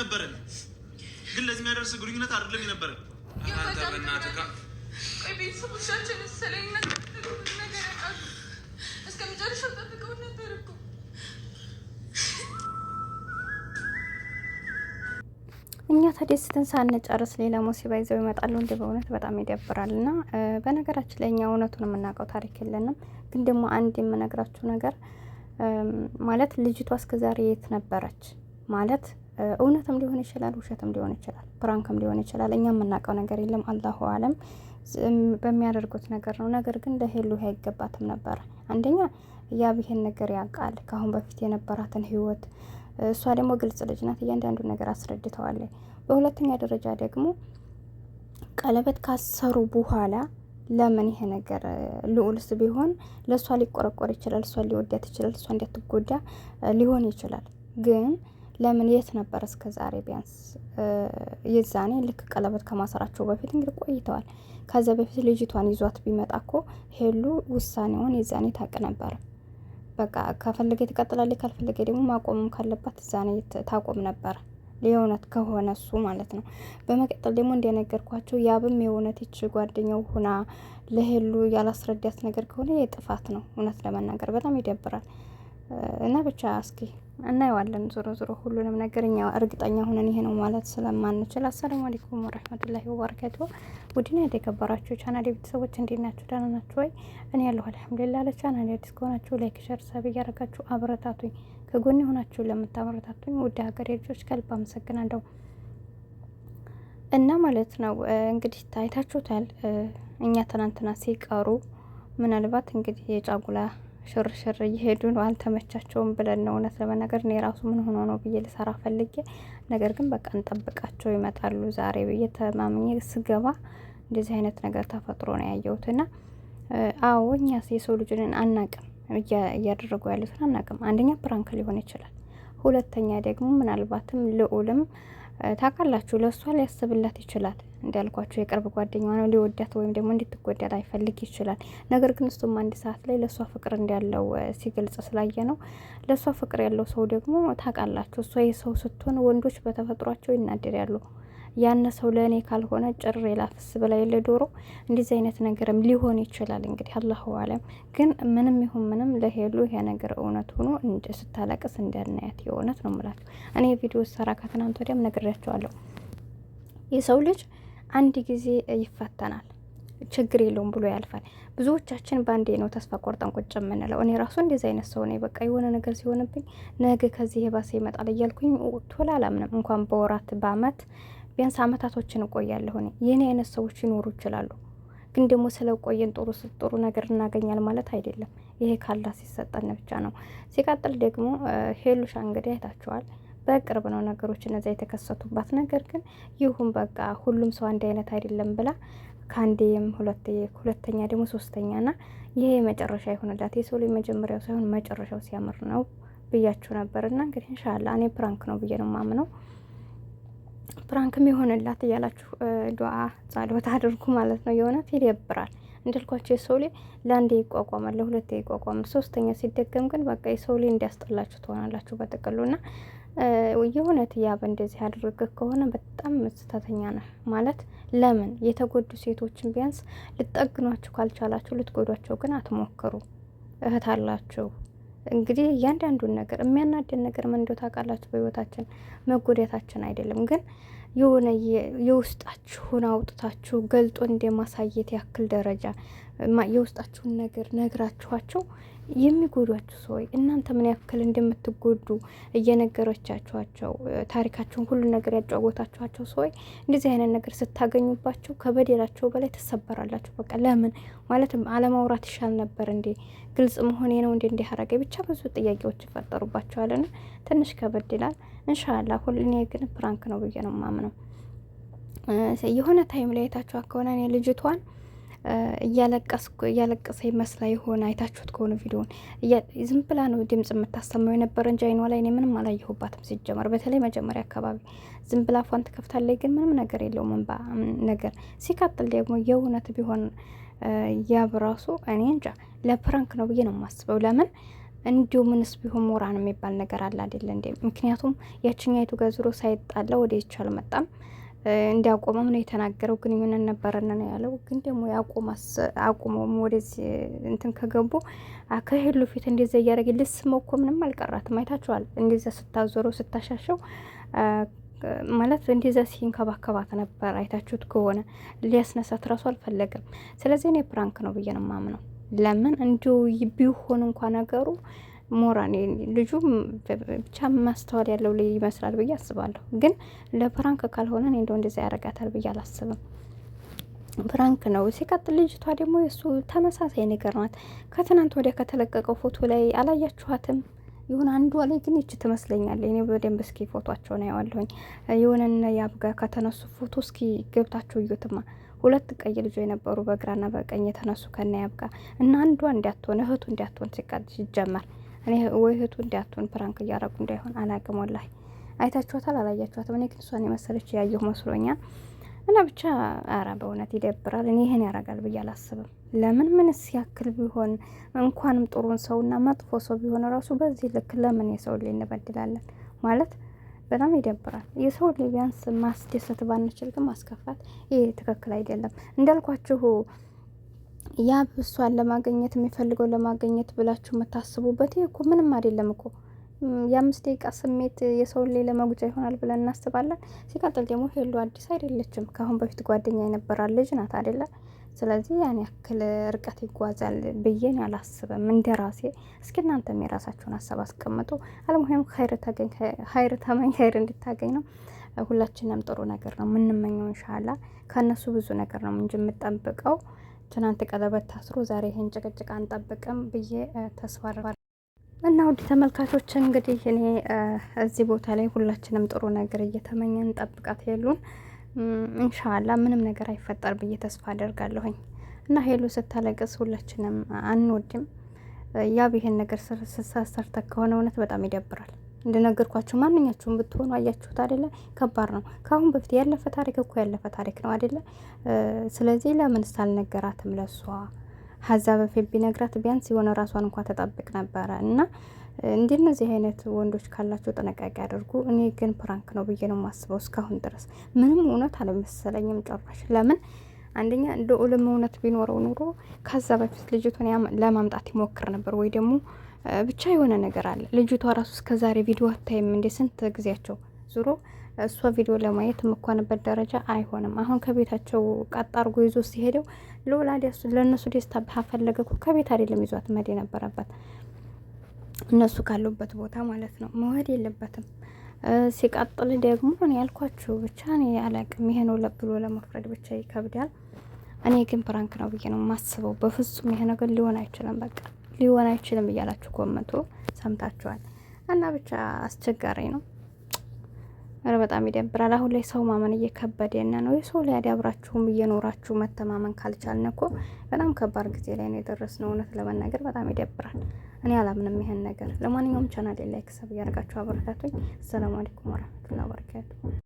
ነበረን፣ ግን ለዚህ የሚያደርስ ግንኙነት አይደለም የነበረን። አንተ በእናትህ ቆይ ቤተሰቦቻችን ስለኛ ነገር ያውቃሉ። እስከ መጨረሻው ጠብቀው ነበር እኮ። እኛ ተደስተን ሳንጨርስ ሌላ ሙሲባ ይዘው ይመጣሉ። እንደ በእውነት በጣም ይደብራል። እና በነገራችን ላይ እኛ እውነቱን የምናውቀው ታሪክ የለንም። ግን ደግሞ አንድ የምነግራችሁ ነገር ማለት ልጅቷ እስከዛሬ የት ነበረች ማለት እውነትም ሊሆን ይችላል፣ ውሸትም ሊሆን ይችላል፣ ፕራንክም ሊሆን ይችላል። እኛ የምናውቀው ነገር የለም። አላሁ አለም በሚያደርጉት ነገር ነው። ነገር ግን ለሄሉ አይገባትም ነበረ። አንደኛ ያብ ይሄን ነገር ያውቃል፣ ከአሁን በፊት የነበራትን ህይወት። እሷ ደግሞ ግልጽ ልጅ ናት፣ እያንዳንዱ ነገር አስረድተዋለች። በሁለተኛ ደረጃ ደግሞ ቀለበት ካሰሩ በኋላ ለምን ይሄ ነገር ልዑልስ ቢሆን ለእሷ ሊቆረቆር ይችላል፣ እሷ ሊወዳት ይችላል፣ እሷ እንድትጎዳ ሊሆን ይችላል። ግን ለምን የት ነበር እስከ ዛሬ? ቢያንስ የዛኔ ልክ ቀለበት ከማሰራቸው በፊት እንግዲህ ቆይተዋል። ከዛ በፊት ልጅቷን ይዟት ቢመጣ እኮ ሄሉ ውሳኔውን የዛኔ ታውቅ ነበር። በቃ ከፈለገ ትቀጥላለች፣ ካልፈለገ ደግሞ ማቆምም ካለባት ዛኔ ታቆም ነበር። የእውነት ከሆነ እሱ ማለት ነው። በመቀጠል ደግሞ እንደነገርኳቸው ያብም የእውነት ይች ጓደኛው ሁና ለሄሉ ያላስረዳት ነገር ከሆነ የጥፋት ነው። እውነት ለመናገር በጣም ይደብራል። እና ብቻ እስኪ እናየዋለን። ዞሮ ዞሮ ሁሉንም ነገር እኛ እርግጠኛ ሆነን ይሄ ነው ማለት ስለማንችል። አሰላሙ አለይኩም ወራህመቱላሂ ወበረካቱ። ውድና የተከበራችሁ ቻናል ቤተሰቦች እንዴት ናችሁ? ደህና ናችሁ ወይ? እኔ ያለሁ አልሐምዱሊላህ። ለቻናል አዲስ ከሆናችሁ ላይክ፣ ሼር፣ ሰብ እያደረጋችሁ አበረታቱኝ። ከጎን ሆናችሁ ለምታበረታቱኝ ውድ ሀገሬ ልጆች ከልብ አመሰግናለሁ። እና ማለት ነው እንግዲህ ታይታችሁታል። እኛ ትናንትና ሲቀሩ ምናልባት እንግዲህ የጫጉላ ሽርሽር እየሄዱ ነው፣ አልተመቻቸውም ብለን ነው። እውነት ለመናገር እኔ ራሱ ምን ሆኖ ነው ብዬ ልሰራ ፈልጌ፣ ነገር ግን በቃ እንጠብቃቸው ይመጣሉ ዛሬ ብዬ ተማምኜ ስገባ እንደዚህ አይነት ነገር ተፈጥሮ ነው ያየሁትና አዎ እኛ የሰው ልጅን አናቅም፣ እያደረጉ ያሉትን አናቅም። አንደኛ ፕራንክ ሊሆን ይችላል፣ ሁለተኛ ደግሞ ምናልባትም ልዑልም ታውቃላችሁ ለእሷ ሊያስብላት ይችላል። እንዳልኳቸው የቅርብ ጓደኛዋ ነው፣ ሊወዳት ወይም ደግሞ እንድትጎዳ ላይፈልግ ይችላል። ነገር ግን እሱም አንድ ሰዓት ላይ ለእሷ ፍቅር እንዳለው ሲገልጽ ስላየ ነው። ለእሷ ፍቅር ያለው ሰው ደግሞ ታውቃላችሁ፣ እሷ የሰው ስትሆን ወንዶች በተፈጥሯቸው ይናደዳሉ። ያነ ሰው ለእኔ ካልሆነ ጭር ላፍስ ብላ የለ ዶሮ። እንደዚህ አይነት ነገርም ሊሆን ይችላል። እንግዲህ አላሁ አለም። ግን ምንም ይሁን ምንም ለሄሉ ይሄ ነገር እውነት ሆኖ ስታለቅስ እንዳናያት የእውነት ነው የምላችሁ። እኔ ቪዲዮ ሰራ ከትናንት ወዲያም ነግሬያቸዋለሁ። የሰው ልጅ አንድ ጊዜ ይፈተናል፣ ችግር የለውም ብሎ ያልፋል። ብዙዎቻችን በአንዴ ነው ተስፋ ቆርጠን ቁጭ የምንለው። እኔ ራሱ እንደዚህ አይነት ሰው ነኝ። በቃ የሆነ ነገር ሲሆንብኝ ነገ ከዚህ የባሰ ይመጣል እያልኩኝ ቶሎ አላምንም። እንኳን በወራት በአመት ቢያንስ አመታቶችን እቆያለሁ። እኔ የኔ አይነት ሰዎች ይኖሩ ይችላሉ። ግን ደግሞ ስለቆየን ጥሩ ነገር እናገኛል ማለት አይደለም። ይሄ ካላ ሲሰጠን ብቻ ነው። ሲቀጥል ደግሞ ሄሉሻ እንግዲህ አይታችኋል። በቅርብ ነው ነገሮች እነዚያ የተከሰቱባት። ነገር ግን ይሁን በቃ ሁሉም ሰው አንድ አይነት አይደለም ብላ ከአንዴም ሁለተኛ ደግሞ ሶስተኛና ይሄ መጨረሻ ይሆንላት። የሰው ልጅ መጀመሪያው ሳይሆን መጨረሻው ሲያምር ነው ብያችሁ ነበርና እንግዲህ ኢንሻአላህ እኔ ፕራንክ ነው ብዬ ነው ማምነው። ፕራንክም ይሆንላት እያላችሁ ዱዓ ጸሎት አድርጉ ማለት ነው። የሆነት ይደብራል። እንዳልኳችሁ የሰው ልጅ ለአንዴ ይቋቋማል፣ ለሁለቴ ይቋቋማል፣ ሶስተኛ ሲደገም ግን በቃ የሰው ልጅ እንዲያስጠላችሁ ትሆናላችሁ በጥቅሉና የእውነት ያብ እንደዚህ አድርገህ ከሆነ በጣም ስህተተኛ ነህ ማለት። ለምን የተጎዱ ሴቶችን ቢያንስ ልትጠግኗቸው ካልቻላችሁ ልትጎዷቸው ግን አትሞክሩ። እህት አላችሁ እንግዲህ እያንዳንዱን ነገር የሚያናደን ነገር ምን እንደው ታውቃላችሁ፣ በህይወታችን መጎዳታችን አይደለም ግን የሆነ የውስጣችሁን አውጥታችሁ ገልጦ እንደማሳየት ያክል ደረጃ የውስጣችሁን ነገር ነግራችኋቸው የሚጎዷችሁ ሰው እናንተ ምን ያክል እንደምትጎዱ እየነገረቻችኋቸው ታሪካቸውን ሁሉ ነገር ያጫወታችኋቸው ሰው እንደዚህ አይነት ነገር ስታገኙባቸው ከበደላቸው በላይ ተሰበራላችሁ። በቃ ለምን ማለት አለማውራት ይሻል ነበር እንዴ? ግልጽ መሆኔ ነው እንዴ? እንዲህ አረገ ብቻ ብዙ ጥያቄዎች ይፈጠሩባቸዋልና ትንሽ ከበድ ይላል። ኢንሻአላህ ሁሉኔ ግን ፕራንክ ነው ብዬ ነው ማምነው። የሆነ ታይም ላይ አይታችኋ ከሆነ እኔ ልጅቷን እያለቀሰ ይመስላ የሆነ አይታችሁት ከሆነ ቪዲዮን ዝም ብላ ነው ድምጽ የምታሰማው የነበረ እንጂ አይኗ ላይ እኔ ምንም አላየሁባትም። ሲጀመር በተለይ መጀመሪያ አካባቢ ዝም ብላ ፏን ትከፍታለች፣ ግን ምንም ነገር የለውም እንባ ነገር። ሲቀጥል ደግሞ የእውነት ቢሆን ያብ ራሱ እኔ እንጃ ለፕራንክ ነው ብዬ ነው የማስበው። ለምን እንዲሁ ምንስ ቢሆን ሞራን የሚባል ነገር አለ አይደለ እንዴ? ምክንያቱም ያችኛይቱ ጋር ዙሮ ሳይጣላ ወደ ይቻል መጣም እንዲያቆመም ነው የተናገረው። ግንኙነት ነበረን ነው ያለው። ግን ደግሞ አቁመውም ወደዚህ እንትን ከገቡ ከሄሉ ፊት እንደዛ እያደረገ ልስመው እኮ ምንም አልቀራትም። አይታችኋል። እንደዛ ስታዞረው ስታሻሸው ማለት እንደዛ ሲንከባከባት ነበር። አይታችሁት ከሆነ ሊያስነሳት እራሱ አልፈለገም። ስለዚህ እኔ ፕራንክ ነው ብዬ ነው የማምነው። ለምን እንዲሁ ቢሆን እንኳን ነገሩ ሞራን ልጁ ብቻ ማስተዋል ያለው ልጅ ይመስላል ብዬ አስባለሁ። ግን ለፕራንክ ካልሆነ እኔ እንደው እንደዛ ያደርጋታል ብዬ አላስብም። ፕራንክ ነው። ሲቀጥል ልጅቷ ደግሞ የእሱ ተመሳሳይ ነገር ናት። ከትናንት ወዲያ ከተለቀቀው ፎቶ ላይ አላያችኋትም? ይሁን አንዷ ላይ ግን ይች ትመስለኛለች። እኔ በደንብ እስኪ ፎቶቸውን አየዋለሁኝ። የሆነና ያብጋ ከተነሱ ፎቶ እስኪ ገብታችሁ እዩትማ። ሁለት ቀይ ልጆች የነበሩ በግራና በቀኝ የተነሱ ከና ያብጋ እና አንዷ እንዲያትሆን እህቱ እንዲያትሆን ሲቃድ ይጀመር እኔ ወይ እህቱ እንዲያትሆን ፕራንክ እያረጉ እንዳይሆን አላቅም። ወላሂ አይታችኋታል አላያችኋትም? እኔ ግን እሷን የመሰለች ያየሁ መስሎኛል። እና ብቻ አረ በእውነት ይደብራል። እኔ ይሄን ያደርጋል ብዬ አላስብም። ለምን ምንስ ያክል ቢሆን እንኳንም ጥሩን ሰውና መጥፎ ሰው ቢሆን ራሱ በዚህ ልክ ለምን የሰው ልጅ እንበድላለን? ማለት በጣም ይደብራል። የሰው ልጅ ቢያንስ ማስደሰት ባንችል ግን ማስከፋት ይሄ ትክክል አይደለም። እንዳልኳችሁ ያ እሷን ለማገኘት የሚፈልገው ለማገኘት ብላችሁ የምታስቡበት ይሄ እኮ ምንም አይደለም እኮ የ5 ደቂቃ ስሜት የሰው ላይ ለመጉጃ ይሆናል ብለን እናስባለን። ሲቀጥል ደግሞ ሄሉ አዲስ አይደለችም። ከአሁን በፊት ጓደኛ የነበራል ልጅ ናት አይደለ? ስለዚህ ያን ያክል ርቀት ይጓዛል ብዬን አላስብም እንደ ራሴ። እስኪ እናንተም የራሳችሁን ሀሳብ አስቀምጡ። አለሙሄም ኸይር ተመኝ ኸይር እንድታገኝ ነው። ሁላችንም ጥሩ ነገር ነው የምንመኘው። ኢንሻአላ ከነሱ ብዙ ነገር ነው እንጂ የምጠብቀው። ትናንት ቀለበት ታስሮ ዛሬ ይሄን ጭቅጭቅ አንጠብቅም ብዬ ተስፋ እና ውድ ተመልካቾች እንግዲህ እኔ እዚህ ቦታ ላይ ሁላችንም ጥሩ ነገር እየተመኘን ጠብቃት ሄሉን ኢንሻአላ ምንም ነገር አይፈጠር ብዬ ተስፋ አደርጋለሁኝ። እና ሄሉ ስታለቅስ ሁላችንም አንወድም። ያ ይሄን ነገር ሰርተ ከሆነ እውነት በጣም ይደብራል። እንደነገርኳችሁ ማንኛችሁም ብትሆኑ አያችሁት አይደለ? ከባድ ነው። ከአሁን በፊት ያለፈ ታሪክ እኮ ያለፈ ታሪክ ነው አይደለ? ስለዚህ ለምን ሳልነገራትም ለሷ ሀዛ በፊት ቢነግራት ቢያንስ የሆነ ራሷን እንኳን ተጠብቅ ነበረ። እና እንደነዚህ አይነት ወንዶች ካላቸው ጥንቃቄ አድርጉ። እኔ ግን ፕራንክ ነው ብዬ ነው የማስበው። እስካሁን ድረስ ምንም እውነት አልመሰለኝም ጭራሽ። ለምን አንደኛ ልዑልም እውነት ቢኖረው ኑሮ ከዛ በፊት ልጅቱን ለማምጣት ይሞክር ነበር፣ ወይ ደግሞ ብቻ የሆነ ነገር አለ። ልጅቷ ራሱ እስከዛሬ ቪዲዮ አታይም እንደ ስንት ጊዜያቸው ዙሮ እሷ ቪዲዮ ለማየት የምኳንበት ደረጃ አይሆንም። አሁን ከቤታቸው ቀጥ አድርጎ ይዞ ሲሄደው ልዑል አዲያሱ ለእነሱ ደስታ ባፈለገ እኮ ከቤት አይደለም ይዟት መሄድ የነበረበት እነሱ ካሉበት ቦታ ማለት ነው። መሄድ የለበትም። ሲቀጥል ደግሞ እኔ ያልኳችሁ ብቻ እኔ አላቅም። ይሄ ነው ብሎ ለመፍረድ ብቻ ይከብዳል። እኔ ግን ፕራንክ ነው ብዬ ነው የማስበው። በፍጹም ይሄ ነገር ሊሆን አይችልም፣ በቃ ሊሆን አይችልም እያላችሁ ኮመንቱ ሰምታችኋል። እና ብቻ አስቸጋሪ ነው። በጣም ይደብራል። አሁን ላይ ሰው ማመን እየከበደና ነው። የሰው ላይ አዳብራችሁም እየኖራችሁ መተማመን ካልቻልን እኮ በጣም ከባድ ጊዜ ላይ ነው የደረስነው። እውነት ለመናገር በጣም ይደብራል። እኔ አላምንም ይሄን ነገር። ለማንኛውም ቻናል ላይክ ሰብ እያደረጋችሁ አበረታቱኝ። ሰላም አለይኩም ወራህመቱላሂ ወበረካቱ።